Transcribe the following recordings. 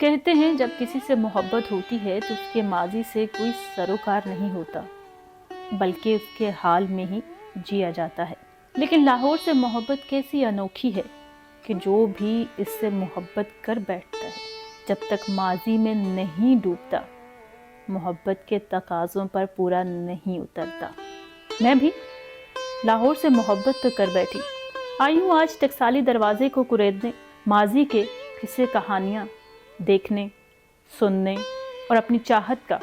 کہتے ہیں جب کسی سے محبت ہوتی ہے تو اس کے ماضی سے کوئی سروکار نہیں ہوتا بلکہ اس کے حال میں ہی جیا جاتا ہے۔ لیکن لاہور سے محبت کیسی انوکھی ہے کہ جو بھی اس سے محبت کر بیٹھتا ہے جب تک ماضی میں نہیں ڈوبتا محبت کے تقاضوں پر پورا نہیں اترتا۔ میں بھی لاہور سے محبت تو کر بیٹھی، آئی ہوں آج ٹکسالی دروازے کو کریدنے، ماضی کے قصے کہانیاں دیکھنے، سننے اور اپنی چاہت کا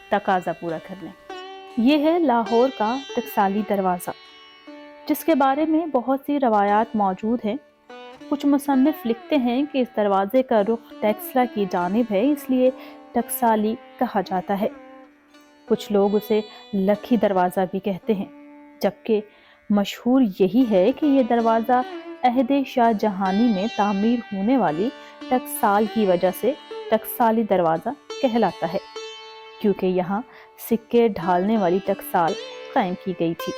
تقاضا پورا کرنے۔ یہ ہے لاہور کا ٹکسالی دروازہ، جس کے بارے میں بہت سی روایات موجود ہیں۔ کچھ مصنف لکھتے ہیں کہ اس دروازے کا رخ ٹیکسلا کی جانب ہے، اس لیے ٹکسالی کہا جاتا ہے۔ کچھ لوگ اسے لکھی دروازہ بھی کہتے ہیں، جبکہ مشہور یہی ہے کہ یہ دروازہ عہد شاہ جہانی میں تعمیر ہونے والی ٹکسال کی وجہ سے ٹکسالی دروازہ کہلاتا ہے، کیونکہ یہاں سکے ڈھالنے والی ٹکسال قائم کی گئی تھی۔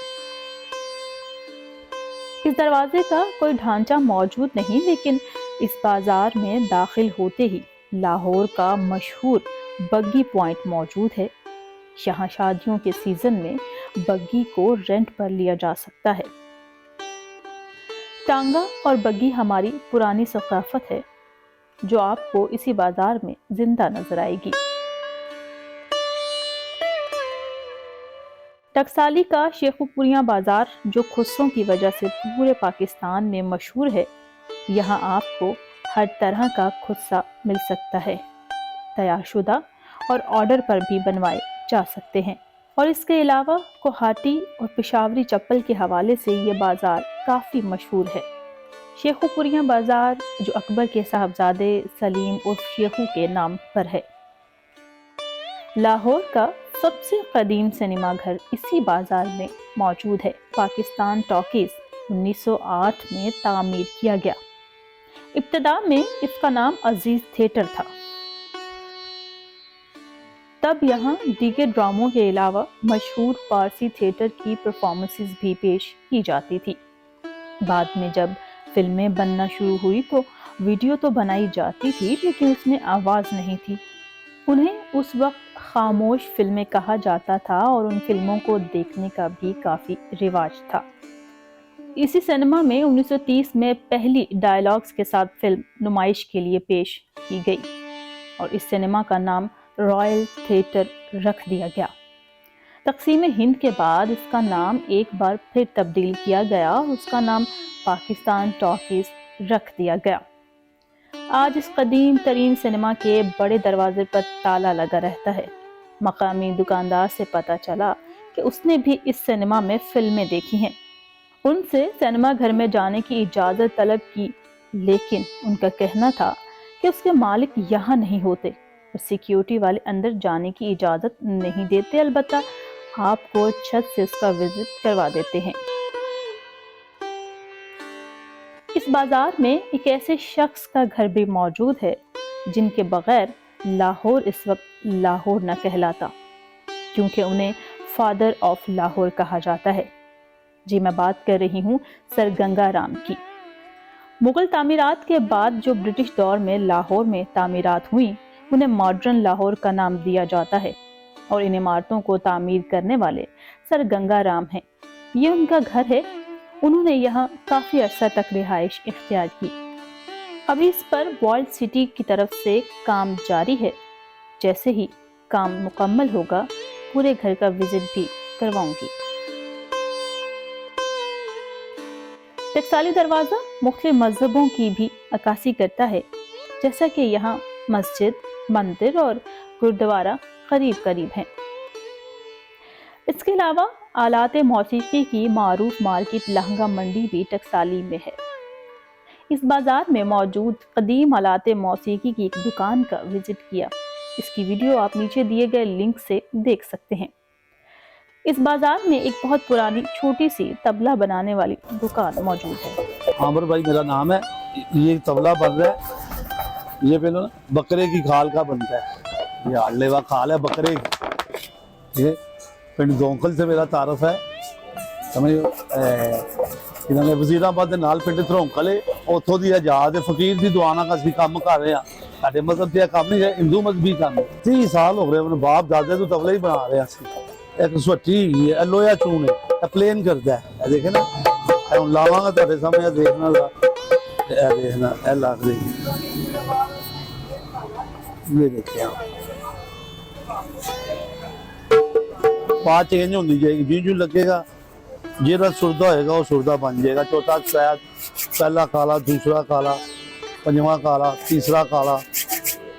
اس دروازے کا کوئی ڈھانچہ موجود نہیں، لیکن اس بازار میں داخل ہوتے ہی لاہور کا مشہور بگی پوائنٹ موجود ہے۔ یہاں شادیوں کے سیزن میں بگی کو رینٹ پر لیا جا سکتا ہے۔ ٹانگا اور بگی ہماری پرانی ثقافت ہے جو آپ کو اسی بازار میں زندہ نظر آئے گی۔ ٹکسالی کا شیخو پوریاں بازار جو خصوں کی وجہ سے پورے پاکستان میں مشہور ہے، یہاں آپ کو ہر طرح کا خصہ مل سکتا ہے، تیار شدہ اور آرڈر پر بھی بنوائے جا سکتے ہیں۔ اور اس کے علاوہ کوہاٹی اور پشاوری چپل کے حوالے سے یہ بازار کافی مشہور ہے۔ شیخو پوریاں بازار جو اکبر کے صاحبزادے سلیم عرف شیخو کے نام پر ہے۔ لاہور کا سب سے قدیم سنیما گھر اسی بازار میں موجود ہے۔ پاکستان ٹاکیز 1908 میں تعمیر کیا گیا۔ ابتدا میں اس کا نام عزیز تھیٹر تھا۔ تب یہاں دیگر ڈراموں کے علاوہ مشہور فارسی تھیٹر کی پرفارمنسز بھی پیش کی جاتی تھی۔ بعد میں جب فلمیں بننا شروع ہوئی تو ویڈیو تو بنائی جاتی تھی، لیکن اس میں آواز نہیں تھی۔ انہیں اس وقت خاموش فلمیں کہا جاتا تھا اور ان فلموں کو دیکھنے کا بھی کافی رواج تھا۔ اسی سینما میں 1930 میں پہلی ڈائیلاگز کے ساتھ فلم نمائش کے لیے پیش کی گئی اور اس سینما کا نام رائل تھیٹر رکھ دیا گیا۔ تقسیم ہند کے بعد اس کا نام ایک بار پھر تبدیل کیا گیا اور اس کا نام پاکستان ٹاکیز رکھ دیا گیا۔ آج اس قدیم ترین سینما کے بڑے دروازے پر تالا لگا رہتا ہے۔ مقامی دکاندار سے پتہ چلا کہ اس نے بھی اس سینما میں فلمیں دیکھی ہیں۔ ان سے سینما گھر میں جانے کی اجازت طلب کی، لیکن ان کا کہنا تھا کہ اس کے مالک یہاں نہیں ہوتے اور سیکیورٹی والے اندر جانے کی اجازت نہیں دیتے، البتہ آپ کو چھت سے اس کا وزٹ کروا دیتے ہیں۔ اس بازار میں ایک ایسے شخص کا گھر بھی موجود ہے جن کے بغیر لاہور اس وقت لاہور نہ کہلاتا، کیونکہ انہیں فادر آف لاہور کہا جاتا ہے۔ جی میں بات کر رہی ہوں سر گنگا رام کی۔ مغل تعمیرات کے بعد جو برٹش دور میں لاہور میں تعمیرات ہوئیں، انہیں ماڈرن لاہور کا نام دیا جاتا ہے اور ان عمارتوں کو تعمیر کرنے والے سر گنگا رام ہیں۔ یہ ان کا گھر ہے۔ انہوں نے یہاں کافی عرصہ تک رہائش اختیار کی۔ ابھی اس پر والڈ سٹی کی طرف سے کام جاری ہے۔ جیسے ہی کام مکمل ہوگا پورے گھر کا وزٹ بھی کرواؤں گی۔ ٹکسالی دروازہ مختلف مذہبوں کی بھی عکاسی کرتا ہے، جیسا کہ یہاں مسجد، مندر اور گردوارہ قریب قریب ہیں۔ اس کے علاوہ آلات موسیقی کی معروف مارکیٹ لہنگا منڈی بھی ٹکسالی میں ہے۔ اس بازار میں موجود قدیم آلات موسیقی کی ایک دکان کا وزٹ کیا۔ اس کی ویڈیو آپ نیچے دیے گئے لنک سے دیکھ سکتے ہیں۔ اس بازار میں ایک بہت پرانی چھوٹی سی طبلہ بنانے والی دکان موجود ہے۔ عامر بھائی میرا نام ہے۔ یہ طبلہ بن رہا ہے، یہ پہلے بکرے کی کھال کا بنتا ہے، یہ ہاڑلیوا کھال ہے بکرے کی۔ یہ پنڈ دونکل سے میرا تعارف ہے، وزیر آباد نال پنڈ تھرونکل ہے، اتوں کی آزاد فقیر کی دعانا کا اسی کام کر رہے ہیں۔ ਸਾਡੇ ਮਜ਼ਹਬ ਦੇ ਕੰਮ ਨਹੀਂ ਹੈ, ਹਿੰਦੂ ਮਜ਼ਹਬੀ ਕੰਮ ਹੈ। 30 ਸਾਲ ਹੋ ਗਏ ਮੈਨੂੰ ਬਾਪ ਦਾਦੇ ਤੋਂ ਤਬਲਾ ਹੀ ਬਣਾ ਰਿਹਾ ਸੀ। ਇੱਕ ਸਵੱਟੀ ਹੈਗੀ ਹੈ, ਲੋਹਾ ਚੂਨ ਹੈ, ਇਹ ਪਲੇਨ ਕਰਦਾ ਹੈ। ਇਹ ਦੇਖੇ ਨਾ, ਇਹ ਹੁਣ ਲਾਵਾਂਗਾ ਤੁਹਾਡੇ ਸਾਹਮਣੇ, ਇਹ ਦੇਖਣਾ ਦਾ, ਇਹ ਦੇਖਣਾ, ਇਹ ਲੱਗ ਰਹੀ ਇਹ ਦੇਖਿਆ ਬਾਤ ਚੇਂਜ ਹੁੰਦੀ ਜਾਏਗੀ, ਜਿਉਂ ਲੱਗੇਗਾ ਜਿਹੜਾ ਸੁਰਦਾ ਹੋਏਗਾ ਉਹ ਸੁਰਦਾ ਬਣ ਜਾਏਗਾ। ਚੌਥਾ ਸ਼ਾਇਦ ਪਹਿਲਾ ਕਾਲਾ, ਦੂਸਰਾ ਕਾਲਾ, ਪੰਜਵਾਂ ਕਾਲਾ, ਤੀਸਰਾ ਕਾਲਾ,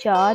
4